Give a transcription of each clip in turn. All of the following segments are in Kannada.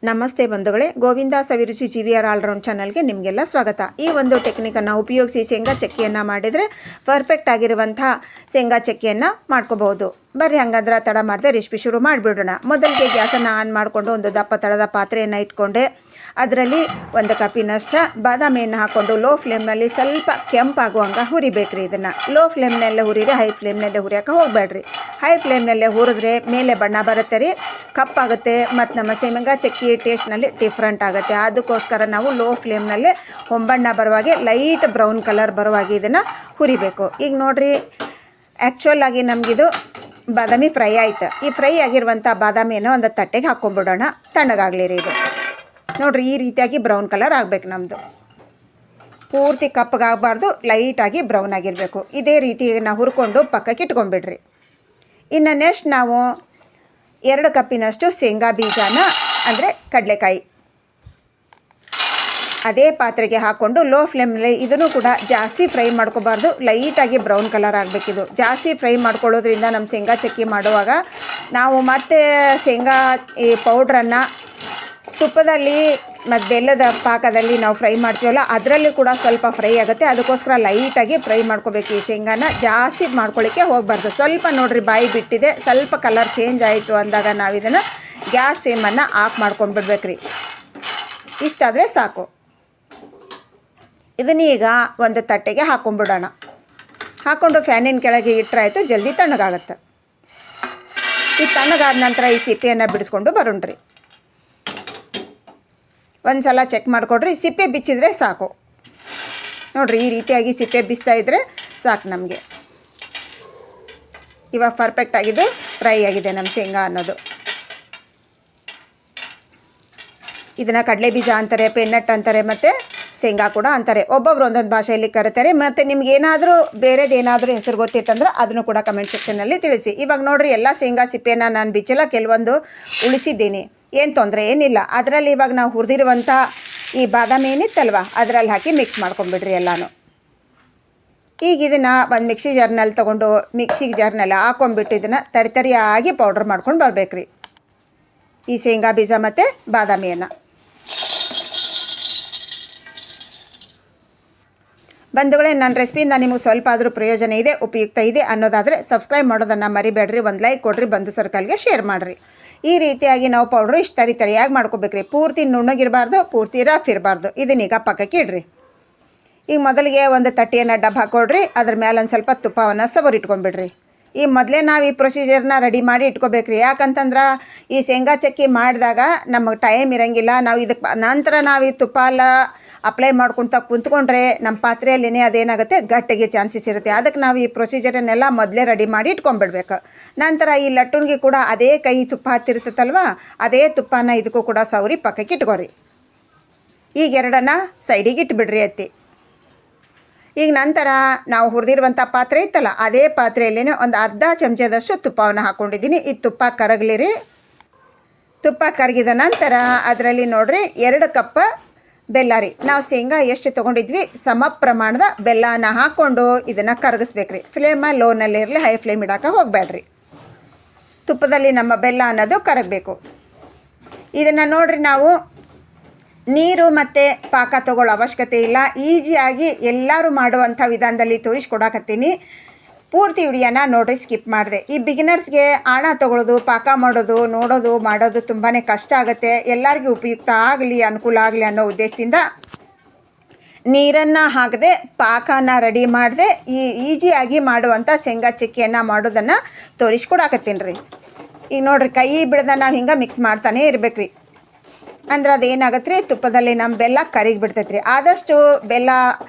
ನಮಸ್ತೆ ಬಂಧುಗಳೇ, ಗೋವಿಂದ ಸವಿರುಚಿ GVR ಆಲ್ರೌಂಡ್ ಚಾನಲ್ಗೆ ನಿಮಗೆಲ್ಲ ಸ್ವಾಗತ. ಈ ಒಂದು ಟೆಕ್ನಿಕನ್ನು ಉಪಯೋಗಿಸಿ ಶೇಂಗಾ ಚಕ್ಕಿಯನ್ನು ಮಾಡಿದರೆ ಪರ್ಫೆಕ್ಟ್ ಆಗಿರುವಂಥ ಶೇಂಗಾ ಚಕ್ಕಿಯನ್ನು ಮಾಡ್ಕೋಬಹುದು. ಬರ್ರಿ ಹಂಗಂದ್ರೆ ತಡ ಮಾಡದೆ ರೆಸಿಪಿ ಶುರು ಮಾಡಿಬಿಡೋಣ. ಮೊದಲಿಗೆ ಗ್ಯಾಸನ್ನು ಆನ್ ಮಾಡಿಕೊಂಡು ಒಂದು ದಪ್ಪ ತಳದ ಪಾತ್ರೆಯನ್ನು ಇಟ್ಕೊಂಡೆ ಅದರಲ್ಲಿ 1 ಕಪ್ಪಿನಷ್ಟು ಬಾದಾಮಿಯನ್ನು ಹಾಕ್ಕೊಂಡು ಲೋ ಫ್ಲೇಮ್ನಲ್ಲಿ ಸ್ವಲ್ಪ ಕೆಂಪಾಗುವಂಗೆ ಹುರಿಬೇಕ್ರಿ. ಇದನ್ನು ಲೋ ಫ್ಲೇಮ್ನಲ್ಲೇ ಹುರಿರಿ, ಹೈ ಫ್ಲೇಮ್ನಲ್ಲೇ ಹುರಿಯೋಕೆ ಹೋಗಬೇಡ್ರಿ. ಹೈ ಫ್ಲೇಮ್ನಲ್ಲೇ ಹುರಿದ್ರೆ ಮೇಲೆ ಬಣ್ಣ ಬರುತ್ತೆ ರೀ, ಕಪ್ಪಾಗುತ್ತೆ ಮತ್ತು ನಮ್ಮ ಶೇಂಗಾ ಚಕ್ಕಿ ಟೇಸ್ಟ್ನಲ್ಲಿ ಡಿಫ್ರೆಂಟ್ ಆಗುತ್ತೆ. ಅದಕ್ಕೋಸ್ಕರ ನಾವು ಲೋ ಫ್ಲೇಮ್ನಲ್ಲೇ ಹೊಂಬಣ್ಣ ಬರುವಾಗೆ ಲೈಟ್ ಬ್ರೌನ್ ಕಲರ್ ಬರುವಾಗೆ ಇದನ್ನು ಹುರಿಬೇಕು. ಈಗ ನೋಡಿರಿ, ಆ್ಯಕ್ಚುಲಾಗಿ ನಮಗಿದು ಬಾದಾಮಿ ಫ್ರೈ ಆಯ್ತು. ಈ ಫ್ರೈ ಆಗಿರುವಂಥ ಬಾದಾಮಿಯನ್ನು ಒಂದು ತಟ್ಟೆಗೆ ಹಾಕ್ಕೊಂಡ್ಬಿಡೋಣ, ತಣ್ಣಗಾಗಲಿ ರೀ. ಇದು ನೋಡಿರಿ, ಈ ರೀತಿಯಾಗಿ ಬ್ರೌನ್ ಕಲರ್ ಆಗಬೇಕು. ನಮ್ಮದು ಪೂರ್ತಿ ಕಪ್ಪಗಾಗಬಾರ್ದು, ಲೈಟಾಗಿ ಬ್ರೌನ್ ಆಗಿರಬೇಕು. ಇದೇ ರೀತಿ ನಾವು ಹುರ್ಕೊಂಡು ಪಕ್ಕಕ್ಕೆ ಇಟ್ಕೊಂಡ್ಬಿಡ್ರಿ. ಇನ್ನು ನೆಕ್ಸ್ಟ್ ನಾವು 2 ಕಪ್ಪಿನಷ್ಟು ಶೇಂಗಾ ಬೀಜನ ಅಂದರೆ ಕಡಲೆಕಾಯಿ ಅದೇ ಪಾತ್ರೆಗೆ ಹಾಕ್ಕೊಂಡು ಲೋ ಫ್ಲೇಮ್ನಲ್ಲಿ ಇದನ್ನು ಕೂಡ ಜಾಸ್ತಿ ಫ್ರೈ ಮಾಡ್ಕೋಬಾರ್ದು, ಲೈಟಾಗಿ ಬ್ರೌನ್ ಕಲರ್ ಆಗಬೇಕಿದು. ಜಾಸ್ತಿ ಫ್ರೈ ಮಾಡ್ಕೊಳ್ಳೋದ್ರಿಂದ ನಮ್ಮ ಶೇಂಗಾ ಚಕ್ಕಿ ಮಾಡುವಾಗ ನಾವು ಮತ್ತೆ ಶೇಂಗಾ ಈ ಪೌಡ್ರನ್ನು ತುಪ್ಪದಲ್ಲಿ ಮತ್ತು ಬೆಲ್ಲದ ಪಾಕದಲ್ಲಿ ನಾವು ಫ್ರೈ ಮಾಡ್ತೀವಲ್ಲ, ಅದರಲ್ಲಿ ಕೂಡ ಸ್ವಲ್ಪ ಫ್ರೈ ಆಗುತ್ತೆ. ಅದಕ್ಕೋಸ್ಕರ ಲೈಟಾಗಿ ಫ್ರೈ ಮಾಡ್ಕೋಬೇಕು. ಈ ಶೇಂಗಾನ ಜಾಸ್ತಿ ಮಾಡ್ಕೊಳ್ಳಿಕ್ಕೆ ಹೋಗಬಾರ್ದು. ಸ್ವಲ್ಪ ನೋಡಿರಿ, ಬಾಯಿ ಬಿಟ್ಟಿದೆ, ಸ್ವಲ್ಪ ಕಲರ್ ಚೇಂಜ್ ಆಯಿತು ಅಂದಾಗ ನಾವು ಇದನ್ನು ಗ್ಯಾಸ್ ಫ್ಲೇಮನ್ನು ಆಫ್ ಮಾಡ್ಕೊಂಡ್ಬಿಡ್ಬೇಕ್ರಿ. ಇಷ್ಟಾದರೆ ಸಾಕು. ಇದನ್ನ ಈಗ ಒಂದು ತಟ್ಟೆಗೆ ಹಾಕ್ಕೊಂಡ್ಬಿಡೋಣ. ಹಾಕ್ಕೊಂಡು ಫ್ಯಾನಿನ ಕೆಳಗೆ ಇಟ್ಟರಾಯ್ತು, ಜಲ್ದಿ ತಣ್ಣಗಾಗುತ್ತೆ. ಈ ತಣ್ಣಗಾದ ನಂತರ ಈ ಸಿಪ್ಪೆಯನ್ನು ಬಿಡಿಸ್ಕೊಂಡು ಬರೋಣ್ರಿ. ಒಂದು ಸಲ ಚೆಕ್ ಮಾಡಿಕೊಡ್ರಿ, ಸಿಪ್ಪೆ ಬಿಚ್ಚಿದ್ರೆ ಸಾಕು. ನೋಡಿರಿ, ಈ ರೀತಿಯಾಗಿ ಸಿಪ್ಪೆ ಬಿಚ್ತಾ ಇದ್ದರೆ ಸಾಕು ನಮಗೆ. ಇವಾಗ ಪರ್ಫೆಕ್ಟ್ ಆಗಿದ್ದು ಫ್ರೈ ಆಗಿದೆ ನಮ್ಮ ಶೇಂಗಾ ಅನ್ನೋದು. ಇದನ್ನು ಕಡಲೆ ಬೀಜ ಅಂತಾರೆ, ಪೆನ್ನಟ್ ಅಂತಾರೆ, ಮತ್ತು ಶೇಂಗಾ ಕೂಡ ಅಂತಾರೆ. ಒಬ್ಬೊಬ್ರು ಒಂದೊಂದು ಭಾಷೆಯಲ್ಲಿ ಕರೀತಾರೆ. ಮತ್ತು ನಿಮ್ಗೇನಾದರೂ ಬೇರೆದೇನಾದರೂ ಹೆಸರು ಗೊತ್ತಿತ್ತಂದ್ರೆ ಅದನ್ನು ಕೂಡ ಕಮೆಂಟ್ ಸೆಕ್ಷನಲ್ಲಿ ತಿಳಿಸಿ. ಇವಾಗ ನೋಡಿರಿ, ಎಲ್ಲ ಶೇಂಗಾ ಸಿಪ್ಪೆನ ನಾನು ಬಿಚ್ಚಲ್ಲ, ಕೆಲವೊಂದು ಉಳಿಸಿದ್ದೀನಿ. ಏನು ತೊಂದರೆ ಏನಿಲ್ಲ. ಅದರಲ್ಲಿ ಇವಾಗ ನಾವು ಹುರಿದಿರುವಂಥ ಈ ಬಾದಾಮಿ ಏನಿತ್ತಲ್ವ, ಅದರಲ್ಲಿ ಹಾಕಿ ಮಿಕ್ಸ್ ಮಾಡ್ಕೊಂಬಿಡ್ರಿ ಎಲ್ಲನೂ. ಈಗ ಇದನ್ನು ಒಂದು ಮಿಕ್ಸಿ ಜಾರ್ನಲ್ಲಿ ತೊಗೊಂಡು ಮಿಕ್ಸಿ ಜಾರ್ನೆಲ್ಲ ಹಾಕ್ಕೊಂಬಿಟ್ಟು ಇದನ್ನು ತರಿತರಿಯಾಗಿ ಪೌಡ್ರ್ ಮಾಡ್ಕೊಂಡು ಬರ್ಬೇಕ್ರಿ, ಈ ಶೇಂಗಾ ಬೀಜ ಮತ್ತು ಬಾದಾಮಿಯನ್ನು. ಬಂಧುಗಳೇ, ನನ್ನ ರೆಸಿಪಿಯಿಂದ ನಿಮಗೆ ಸ್ವಲ್ಪ ಆದರೂ ಪ್ರಯೋಜನ ಇದೆ, ಉಪಯುಕ್ತ ಇದೆ ಅನ್ನೋದಾದರೆ ಸಬ್ಸ್ಕ್ರೈಬ್ ಮಾಡೋದನ್ನು ಮರಿಬೇಡ್ರಿ. ಒಂದು ಲೈಕ್ ಕೊಡಿರಿ, ಬಂಧು ಸರ್ಕಲ್ಗೆ ಶೇರ್ ಮಾಡಿರಿ. ಈ ರೀತಿಯಾಗಿ ನಾವು ಪೌಡ್ರು ಇಷ್ಟು ತರಿಯಾಗಿ ಮಾಡ್ಕೋಬೇಕ್ರಿ. ಪೂರ್ತಿ ನುಣ್ಣಗಿರಬಾರ್ದು, ಪೂರ್ತಿ ರಫ್ ಇರಬಾರ್ದು. ಇದನ್ನೀಗ ಪಕ್ಕಕ್ಕೆ ಇಡ್ರಿ. ಈಗ ಮೊದಲಿಗೆ ಒಂದು ತಟ್ಟೆಯನ್ನು ಡಬ್ಬ ಹಾಕ್ಕೊಡ್ರಿ, ಅದ್ರ ಮೇಲೆ ಒಂದು ಸ್ವಲ್ಪ ತುಪ್ಪವನ್ನು ಸವರಿಟ್ಕೊಂಡ್ಬಿಡ್ರಿ. ಈ ಮೊದಲೇ ನಾವು ಈ ಪ್ರೊಸೀಜರ್ನ ರೆಡಿ ಮಾಡಿ ಇಟ್ಕೋಬೇಕ್ರಿ. ಯಾಕಂತಂದ್ರೆ ಈ ಶೇಂಗಾ ಚಕ್ಕಿ ಮಾಡಿದಾಗ ನಮಗೆ ಟೈಮ್ ಇರೋಂಗಿಲ್ಲ. ನಾವು ಇದಕ್ಕೆ ನಂತರ ನಾವು ಈ ತುಪ್ಪ ಎಲ್ಲ ಅಪ್ಲೈ ಮಾಡ್ಕೊತ ಕುಂತ್ಕೊಂಡ್ರೆ ನಮ್ಮ ಪಾತ್ರೆಯಲ್ಲಿನೇ ಅದೇನಾಗುತ್ತೆ, ಗಟ್ಟಿಗೆ ಚಾನ್ಸಸ್ ಇರುತ್ತೆ. ಅದಕ್ಕೆ ನಾವು ಈ ಪ್ರೊಸೀಜರನ್ನೆಲ್ಲ ಮೊದಲೇ ರೆಡಿ ಮಾಡಿ ಇಟ್ಕೊಂಡ್ಬಿಡ್ಬೇಕು. ನಂತರ ಈ ಲಟ್ಟುಣಿಗೆ ಕೂಡ ಅದೇ ಕೈ ತುಪ್ಪ ಹತ್ತಿರ್ತೈತಲ್ವ, ಅದೇ ತುಪ್ಪನ ಇದಕ್ಕೂ ಕೂಡ ಸವರಿ ಪಕ್ಕಕ್ಕೆ ಇಟ್ಕೊರಿ. ಈಗ ಎರಡನ್ನು ಸೈಡಿಗೆ ಇಟ್ಬಿಡ್ರಿ ಎತ್ತಿ. ಈಗ ನಂತರ ನಾವು ಹುರಿದಿರುವಂಥ ಪಾತ್ರೆ ಇತ್ತಲ್ಲ, ಅದೇ ಪಾತ್ರೆಯಲ್ಲೇ ಒಂದು ಅರ್ಧ ಚಮಚದಷ್ಟು ತುಪ್ಪವನ್ನು ಹಾಕ್ಕೊಂಡಿದ್ದೀನಿ. ಈ ತುಪ್ಪ ಕರಗಲಿರಿ. ತುಪ್ಪ ಕರಗಿದ ನಂತರ ಅದರಲ್ಲಿ ನೋಡಿರಿ 2 ಕಪ್ ಬೆಲ್ಲ ರೀ. ನಾವು ಶೇಂಗಾ ಎಷ್ಟು ತೊಗೊಂಡಿದ್ವಿ ಸಮ ಪ್ರಮಾಣದ ಬೆಲ್ಲನ ಹಾಕ್ಕೊಂಡು ಇದನ್ನು ಕರಗಿಸ್ಬೇಕ್ರಿ. ಫ್ಲೇಮ ಲೋನಲ್ಲಿ ಇರಲಿ, ಹೈ ಫ್ಲೇಮ್ ಇಡೋಕೆ ಹೋಗಬೇಡ್ರಿ. ತುಪ್ಪದಲ್ಲಿ ನಮ್ಮ ಬೆಲ್ಲ ಅನ್ನೋದು ಕರಗಬೇಕು. ಇದನ್ನು ನೋಡಿರಿ, ನಾವು ನೀರು ಮತ್ತು ಪಾಕ ತೊಗೊಳ್ಳೋ ಅವಶ್ಯಕತೆ ಇಲ್ಲ. ಈಸಿಯಾಗಿ ಎಲ್ಲರೂ ಮಾಡುವಂಥ ವಿಧಾನದಲ್ಲಿ ತೋರಿಸ್ಕೊಡಕತ್ತೀನಿ. ಪೂರ್ತಿ ವಿಡಿಯೋನ ನೋಡಿರಿ, ಸ್ಕಿಪ್ ಮಾಡಿದೆ. ಈ ಬಿಗಿನರ್ಸ್ಗೆ ಆಣ ತೊಗೊಳ್ಳೋದು, ಪಾಕ ಮಾಡೋದು, ಮಾಡೋದು ತುಂಬಾ ಕಷ್ಟ ಆಗುತ್ತೆ. ಎಲ್ಲರಿಗೂ ಉಪಯುಕ್ತ ಆಗಲಿ, ಅನುಕೂಲ ಆಗಲಿ ಅನ್ನೋ ಉದ್ದೇಶದಿಂದ ನೀರನ್ನು ಹಾಕದೆ ಪಾಕನ ರೆಡಿ ಮಾಡದೆ ಈಸಿಯಾಗಿ ಮಾಡುವಂಥ ಶೇಂಗಾ ಚಕ್ಕಿಯನ್ನು ಮಾಡೋದನ್ನು ತೋರಿಸ್ಕೊಡಕತ್ತೀನಿ ರೀ. ಈಗ ನೋಡಿರಿ, ಕೈ ಬಿಡ್ದ ನಾವು ಹಿಂಗೆ ಮಿಕ್ಸ್ ಮಾಡ್ತಾನೆ ಇರ್ಬೇಕ್ರಿ. ಅಂದ್ರೆ ಅದೇನಾಗತ್ತೆ ರೀ, ತುಪ್ಪದಲ್ಲಿ ನಮ್ಮ ಬೆಲ್ಲ ಕರಿಗಿ ಬಿಡ್ತೈತೆ ರೀ. ಆದಷ್ಟು ಬೆಲ್ಲ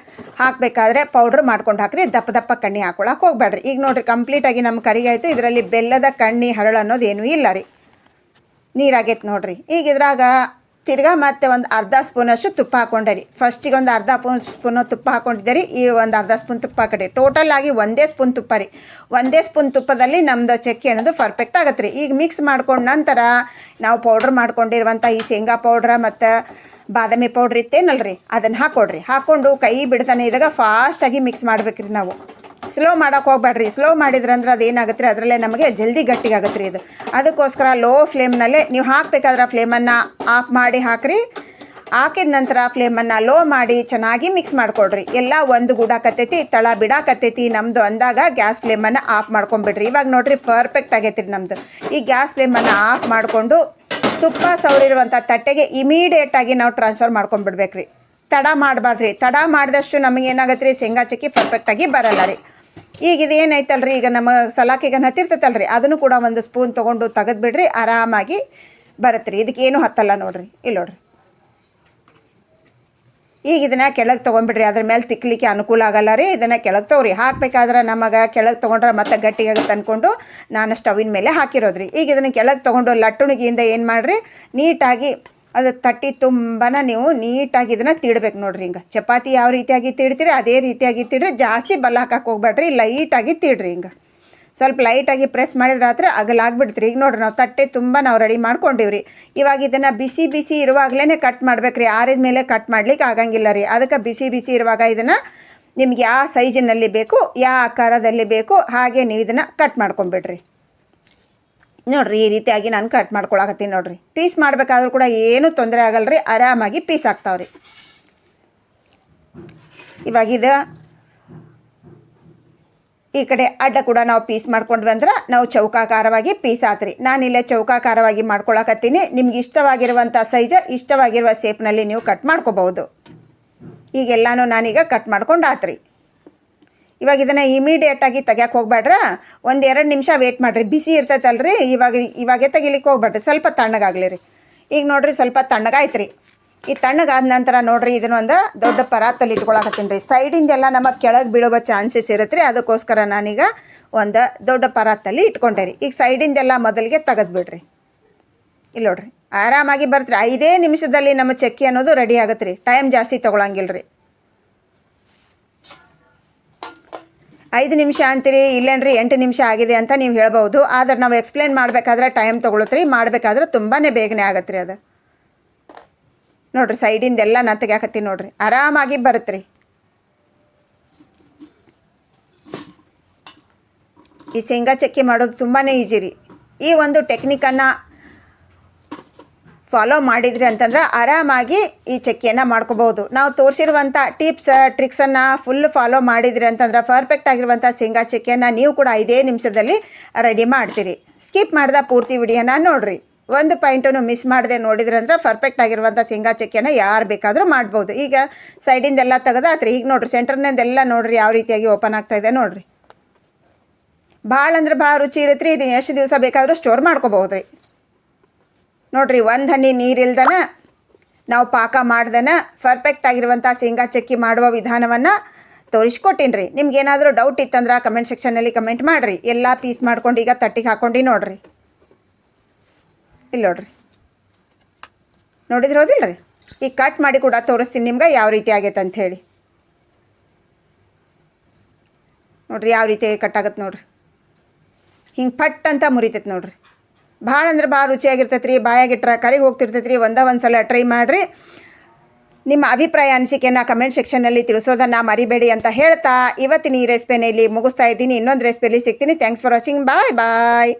ಹಾಕಬೇಕಾದ್ರೆ ಪೌಡ್ರ್ ಮಾಡ್ಕೊಂಡು ಹಾಕಿರಿ, ದಪ್ಪ ಕಣ್ಣಿ ಹಾಕೊಳಕ್ಕೆ ಹೋಗಬೇಡ್ರಿ. ಈಗ ನೋಡಿರಿ, ಕಂಪ್ಲೀಟಾಗಿ ನಮ್ಮ ಕರಿಗೆ ಆಯಿತು. ಇದರಲ್ಲಿ ಬೆಲ್ಲದ ಕಣ್ಣಿ ಹರಳು ಅನ್ನೋದು ಏನೂ ಇಲ್ಲ ರೀ, ನೀರಾಗೈತೆ ನೋಡಿರಿ. ಈಗ ಇದ್ರಾಗ ತಿರ್ಗಾ ಮತ್ತೆ ಒಂದು ಅರ್ಧ ಸ್ಪೂನಷ್ಟು ತುಪ್ಪ ಹಾಕ್ಕೊಂಡೆ ರೀ. ಫಸ್ಟಿಗೆ ಒಂದು ಅರ್ಧ ಸ್ಪೂನು ತುಪ್ಪ ಹಾಕ್ಕೊಂಡಿದ್ದೆ ರೀ. ಈ ಒಂದು ಅರ್ಧ ಸ್ಪೂನ್ ತುಪ್ಪ ಹಾಕಿರಿ. ಟೋಟಲ್ ಆಗಿ 1 ಸ್ಪೂನ್ ತುಪ್ಪ ರೀ. 1 ಸ್ಪೂನ್ ತುಪ್ಪದಲ್ಲಿ ನಮ್ಮದು ಚಕ್ಕಿ ಅನ್ನೋದು ಪರ್ಫೆಕ್ಟ್ ಆಗತ್ತೆ ರೀ. ಈಗ ಮಿಕ್ಸ್ ಮಾಡ್ಕೊಂಡು ನಂತರ ನಾವು ಪೌಡ್ರ್ ಮಾಡ್ಕೊಂಡಿರುವಂಥ ಈ ಶೇಂಗಾ ಪೌಡ್ರ ಮತ್ತು ಬಾದಾಮಿ ಪೌಡ್ರ್ ಇತ್ತೇನಲ್ರಿ, ಅದನ್ನು ಹಾಕ್ಕೊಡ್ರಿ. ಹಾಕ್ಕೊಂಡು ಕೈ ಬಿಡ್ತಾನೆ ಇದ್ದಾಗ ಫಾಸ್ಟಾಗಿ ಮಿಕ್ಸ್ ಮಾಡ್ಬೇಕ್ರಿ ನಾವು. ಸ್ಲೋ ಮಾಡೋಕೆ ಹೋಗ್ಬೇಡ್ರಿ. ಸ್ಲೋ ಮಾಡಿದ್ರಂದ್ರೆ ಅದು ಏನಾಗುತ್ತೆ ರೀ, ಅದರಲ್ಲೇ ನಮಗೆ ಜಲ್ದಿ ಗಟ್ಟಿಗಾಗುತ್ತೆ ರೀ ಇದು. ಅದಕ್ಕೋಸ್ಕರ ಲೋ ಫ್ಲೇಮ್ನಲ್ಲೇ ನೀವು ಹಾಕಬೇಕಾದ್ರೆ ಫ್ಲೇಮನ್ನು ಆಫ್ ಮಾಡಿ ಹಾಕಿರಿ. ಹಾಕಿದ ನಂತರ ಫ್ಲೇಮನ್ನು ಲೋ ಮಾಡಿ ಚೆನ್ನಾಗಿ ಮಿಕ್ಸ್ ಮಾಡಿಕೊಡ್ರಿ. ಎಲ್ಲ ಒಂದು ಗೂಡಾಕತ್ತೈತಿ, ತಳ ಬಿಡಾಕತ್ತೈತಿ ನಮ್ಮದು ಅಂದಾಗ ಗ್ಯಾಸ್ ಫ್ಲೇಮನ್ನು ಆಫ್ ಮಾಡ್ಕೊಂಬಿಡ್ರಿ. ಇವಾಗ ನೋಡಿರಿ ಪರ್ಫೆಕ್ಟ್ ಆಗೈತಿ ರೀ ನಮ್ಮದು. ಈ ಗ್ಯಾಸ್ ಫ್ಲೇಮನ್ನು ಆಫ್ ಮಾಡಿಕೊಂಡು ತುಪ್ಪ ಸವರಿರುವಂಥ ತಟ್ಟೆಗೆ ಇಮಿಡಿಯೇಟಾಗಿ ನಾವು ಟ್ರಾನ್ಸ್ಫರ್ ಮಾಡ್ಕೊಂಡ್ಬಿಡ್ಬೇಕು ರೀ. ತಡ ಮಾಡಬಾರ್ದ್ರಿ. ತಡ ಮಾಡಿದಷ್ಟು ನಮಗೆ ಏನಾಗತ್ತೆ ರೀ, ಶೇಂಗಾ ಚಕ್ಕಿ ಪರ್ಫೆಕ್ಟಾಗಿ ಬರಲ್ಲ ರೀ. ಈಗ ಇದು ಏನೈತಲ್ರಿ, ಈಗ ನಮ್ಮ ಸಲಾಕಿಗೆ ಹತ್ತಿರ್ತೈತಲ್ರಿ, ಅದನ್ನು ಕೂಡ ಒಂದು ಸ್ಪೂನ್ ತೊಗೊಂಡು ತೆಗೆದ್ಬಿಡ್ರಿ. ಆರಾಮಾಗಿ ಬರುತ್ತೆ ರೀ. ಇದಕ್ಕೇನು ಹತ್ತಲ್ಲ ನೋಡಿರಿ. ಇಲ್ಲಿ ನೋಡಿರಿ, ಈಗ ಇದನ್ನು ಕೆಳಗೆ ತೊಗೊಂಡ್ಬಿಡ್ರಿ. ಅದ್ರ ಮೇಲೆ ತಿಕ್ಕಲಿಕ್ಕೆ ಅನುಕೂಲ ಆಗಲ್ಲ ರೀ. ಇದನ್ನು ಕೆಳಗೆ ತೊಗೊರಿ. ಹಾಕ್ಬೇಕಾದ್ರೆ ನಮಗೆ ಕೆಳಗೆ ತೊಗೊಂಡ್ರೆ ಮತ್ತೆ ಗಟ್ಟಿಯಾಗುತ್ತೆ ಅಂದ್ಕೊಂಡು ನಾನು ಸ್ಟವಿನ ಮೇಲೆ ಹಾಕಿರೋದ್ರಿ. ಈಗ ಇದನ್ನು ಕೆಳಗೆ ತೊಗೊಂಡು ಲಟ್ಟುಣಿಗೆಯಿಂದ ಏನು ಮಾಡಿರಿ, ನೀಟಾಗಿ ಅದು ತಟ್ಟಿ ತುಂಬಾ ನೀವು ನೀಟಾಗಿ ಇದನ್ನು ತೀಡ್ಬೇಕು ನೋಡಿರಿ. ಹಿಂಗೆ ಚಪಾತಿ ಯಾವ ರೀತಿಯಾಗಿ ತೀಡ್ತೀರಿ ಅದೇ ರೀತಿಯಾಗಿ ತೀಡ್ರಿ. ಜಾಸ್ತಿ ಬಲ್ಲ ಹಾಕಕ್ಕೆ ಹೋಗ್ಬೇಡ್ರಿ, ಲೈಟಾಗಿ ತೀಡ್ರಿ. ಹಿಂಗೆ ಸ್ವಲ್ಪ ಲೈಟಾಗಿ ಪ್ರೆಸ್ ಮಾಡಿದ್ರೆ ಹತ್ರ ಅಗಲಾಗ್ಬಿಡ್ತೀರಿ. ಈಗ ನೋಡಿರಿ, ನಾವು ತಟ್ಟೆ ತುಂಬ ನಾವು ರೆಡಿ ಮಾಡ್ಕೊಂಡಿವ್ರಿ. ಇವಾಗ ಇದನ್ನು ಬಿಸಿ ಬಿಸಿ ಇರುವಾಗಲೇ ಕಟ್ ಮಾಡ್ಬೇಕು ರೀ. ಆರಿದ ಮೇಲೆ ಕಟ್ ಮಾಡ್ಲಿಕ್ಕೆ ಆಗಂಗಿಲ್ಲ ರೀ. ಅದಕ್ಕೆ ಬಿಸಿ ಬಿಸಿ ಇರುವಾಗ ಇದನ್ನು ನಿಮ್ಗೆ ಯಾವ ಸೈಜಿನಲ್ಲಿ ಬೇಕು, ಯಾವ ಆಕಾರದಲ್ಲಿ ಬೇಕು ಹಾಗೆ ನೀವು ಇದನ್ನು ಕಟ್ ಮಾಡ್ಕೊಂಬಿಡ್ರಿ. ನೋಡಿರಿ, ಈ ರೀತಿಯಾಗಿ ನಾನು ಕಟ್ ಮಾಡ್ಕೊಳಕತ್ತೀನಿ ನೋಡಿರಿ. ಪೀಸ್ ಮಾಡಬೇಕಾದ್ರೂ ಕೂಡ ಏನೂ ತೊಂದರೆ ಆಗಲ್ಲ ರೀ. ಆರಾಮಾಗಿ ಪೀಸ್ ಆಗ್ತಾವ್ರಿ. ಇವಾಗ ಈ ಕಡೆ ಅಡ್ಡ ಕೂಡ ನಾವು ಪೀಸ್ ಮಾಡ್ಕೊಂಡ್ವಿ ಅಂದ್ರೆ ನಾವು ಚೌಕಾಕಾರವಾಗಿ ಪೀಸ್ ಆತ್ರಿ. ನಾನಿಲ್ಲೇ ಚೌಕಾಕಾರವಾಗಿ ಮಾಡ್ಕೊಳಕತ್ತೀನಿ. ನಿಮ್ಗೆ ಇಷ್ಟವಾಗಿರುವಂಥ ಸೈಜ್, ಇಷ್ಟವಾಗಿರುವ ಶೇಪ್ನಲ್ಲಿ ನೀವು ಕಟ್ ಮಾಡ್ಕೋಬಹುದು. ಈಗೆಲ್ಲನೂ ನಾನೀಗ ಕಟ್ ಮಾಡ್ಕೊಂಡು ಆತ್ರಿ. ಇವಾಗ ಇದನ್ನು ಇಮಿಡಿಯೇಟಾಗಿ ತೆಗ್ಯಾಕೆ ಹೋಗ್ಬೇಡ್ರ, 1-2 ನಿಮಿಷ ವೇಟ್ ಮಾಡಿರಿ. ಬಿಸಿ ಇರ್ತೈತಲ್ರಿ. ಇವಾಗೆ ತೆಗಿಲಿಕ್ಕೆ ಹೋಗ್ಬೇಡ್ರಿ, ಸ್ವಲ್ಪ ತಣ್ಣಗಾಗಲಿ ರೀ. ಈಗ ನೋಡಿರಿ, ಸ್ವಲ್ಪ ತಣ್ಣಗಾಯ್ತು ರೀ. ಈ ತಣ್ಣಗಾದ ನಂತರ ನೋಡಿರಿ, ಇದನ್ನೊಂದು ದೊಡ್ಡ ಪರಾತಲ್ಲಿ ಇಟ್ಕೊಳಕತ್ತೀನಿ ರೀ. ಸೈಡಿಂದೆಲ್ಲ ನಮಗೆ ಕೆಳಗೆ ಬೀಳುವ ಚಾನ್ಸಸ್ ಇರುತ್ತೆ ರೀ. ಅದಕ್ಕೋಸ್ಕರ ನಾನೀಗ ಒಂದು ದೊಡ್ಡ ಪರಾತಲ್ಲಿ ಇಟ್ಕೊಂಡೆ ರೀ. ಈಗ ಸೈಡಿಂದೆಲ್ಲ ಮೊದಲಿಗೆ ತೆಗೆದ್ಬಿಡ್ರಿ. ಇಲ್ಲಿ ನೋಡಿರಿ, ಆರಾಮಾಗಿ ಬರ್ತೀರಿ. 5 ನಿಮಿಷದಲ್ಲಿ ನಮ್ಮ ಚಕ್ಕಿ ಅನ್ನೋದು ರೆಡಿ ಆಗುತ್ತೆ ರೀ. ಟೈಮ್ ಜಾಸ್ತಿ ತೊಗೊಳಂಗಿಲ್ಲ ರೀ. 5 ನಿಮಿಷ ಅಂತೀರಿ, ಇಲ್ಲೇನ್ರಿ 8 ನಿಮಿಷ ಆಗಿದೆ ಅಂತ ನೀವು ಹೇಳ್ಬೋದು. ಆದ್ರೆ ನಾವು ಎಕ್ಸ್ಪ್ಲೇನ್ ಮಾಡಬೇಕಾದ್ರೆ ಟೈಮ್ ತೊಗೊಳುತ್ತೆ ರೀ. ಮಾಡಬೇಕಾದ್ರೆ ತುಂಬಾ ಬೇಗನೆ ಆಗತ್ತೆ ರೀ ಅದು. ನೋಡಿರಿ, ಸೈಡಿಂದೆಲ್ಲ ನಾನು ತೆಗ್ಯಾಕತ್ತೀನಿ ನೋಡಿರಿ. ಆರಾಮಾಗಿ ಬರುತ್ತೆ ರೀ. ಈ ಶೇಂಗಾ ಚಕ್ಕಿ ಮಾಡೋದು ತುಂಬಾ ಈಜಿ ರೀ. ಈ ಒಂದು ಟೆಕ್ನಿಕನ್ನು ಫಾಲೋ ಮಾಡಿದ್ರಿ ಅಂತಂದ್ರೆ ಆರಾಮಾಗಿ ಈ ಚಕ್ಕಿಯನ್ನು ಮಾಡ್ಕೋಬೋದು. ನಾವು ತೋರಿಸಿರುವಂಥ ಟಿಪ್ಸ್ ಟ್ರಿಕ್ಸನ್ನು ಫುಲ್ ಫಾಲೋ ಮಾಡಿದ್ರಿ ಅಂತಂದ್ರೆ ಪರ್ಫೆಕ್ಟ್ ಆಗಿರುವಂಥ ಶೇಂಗಾ ಚಕ್ಕಿಯನ್ನು ನೀವು ಕೂಡ 5 ನಿಮಿಷದಲ್ಲಿ ರೆಡಿ ಮಾಡ್ತೀರಿ. ಸ್ಕಿಪ್ ಮಾಡಿದ ಪೂರ್ತಿ ವಿಡಿಯೋನ ನೋಡಿರಿ. ಒಂದು ಪಾಯಿಂಟನ್ನು ಮಿಸ್ ಮಾಡದೆ ನೋಡಿದ್ರಂದ್ರೆ ಪರ್ಫೆಕ್ಟ್ ಆಗಿರುವಂಥ ಶೇಂಗಾ ಚಕ್ಕಿಯನ್ನು ಯಾರು ಬೇಕಾದರೂ ಮಾಡ್ಬೋದು. ಈಗ ಸೈಡಿಂದೆಲ್ಲ ತೆಗೆದಾತ್ರಿ. ಈಗ ನೋಡಿರಿ, ಸೆಂಟರ್ನಿಂದೆಲ್ಲ ನೋಡಿರಿ ಯಾವ ರೀತಿಯಾಗಿ ಓಪನ್ ಆಗ್ತಾಯಿದೆ ನೋಡಿರಿ. ಭಾಳ ಅಂದ್ರೆ ಭಾಳ ರುಚಿ ಇರುತ್ತೆ ರೀ. ಇದನ್ನು ಎಷ್ಟು ದಿವಸ ಬೇಕಾದರೂ ಸ್ಟೋರ್ ಮಾಡ್ಕೋಬಹುದು ರೀ. ನೋಡಿರಿ, 1 ಹನಿ ನೀರಿಲ್ದನ ನಾವು ಪಾಕ ಮಾಡ್ದನ ಪರ್ಫೆಕ್ಟ್ ಆಗಿರುವಂಥ ಶೇಂಗಾ ಚಕ್ಕಿ ಮಾಡುವ ವಿಧಾನವನ್ನು ತೋರಿಸ್ಕೊಟ್ಟಿನಿ ರೀ. ನಿಮ್ಗೇನಾದರೂ ಡೌಟ್ ಇತ್ತಂದ್ರೆ ಕಮೆಂಟ್ ಸೆಕ್ಷನಲ್ಲಿ ಕಮೆಂಟ್ ಮಾಡಿರಿ. ಎಲ್ಲ ಪೀಸ್ ಮಾಡ್ಕೊಂಡು ಈಗ ತಟ್ಟಿಗೆ ಹಾಕ್ಕೊಂಡು ನೋಡಿರಿ. ಇಲ್ಲಿ ನೋಡಿದ್ರೆ ಹೋದಿಲ್ಲ ರೀ. ಈಗ ಕಟ್ ಮಾಡಿ ಕೂಡ ತೋರಿಸ್ತೀನಿ ನಿಮ್ಗೆ ಯಾವ ರೀತಿ ಆಗೈತೆ ಅಂಥೇಳಿ. ನೋಡಿರಿ ಯಾವ ರೀತಿ ಕಟ್ ಆಗತ್ತೆ ನೋಡಿರಿ. ಹಿಂಗೆ ಪಟ್ ಅಂತ ಮುರಿತೈತೆ ನೋಡಿರಿ. ಭಾಳ ಅಂದ್ರೆ ಭಾಳ ರುಚಿಯಾಗಿರ್ತೈತೆ ರೀ. ಬಾಯಾಗಿಟ್ರೆ ಕರಿಗೆ ಹೋಗ್ತಿರ್ತೈತೆ ರೀ. ಒಂದು ಸಲ ಟ್ರೈ ಮಾಡಿರಿ. ನಿಮ್ಮ ಅಭಿಪ್ರಾಯ ಅನಿಸಿಕೆಯನ್ನು ಕಮೆಂಟ್ ಸೆಕ್ಷನಲ್ಲಿ ತಿಳಿಸೋದನ್ನು ಮರಿಬೇಡಿ ಅಂತ ಹೇಳ್ತಾ ಇವತ್ತಿನ ಈ ರೆಸಿಪಿನ ಇಲ್ಲಿ ಮುಗಿಸ್ತಾ ಇದ್ದೀನಿ. ಇನ್ನೊಂದು ರೆಸಿಪಿಯಲ್ಲಿ ಸಿಗ್ತೀನಿ. Thanks for watching. Bye bye.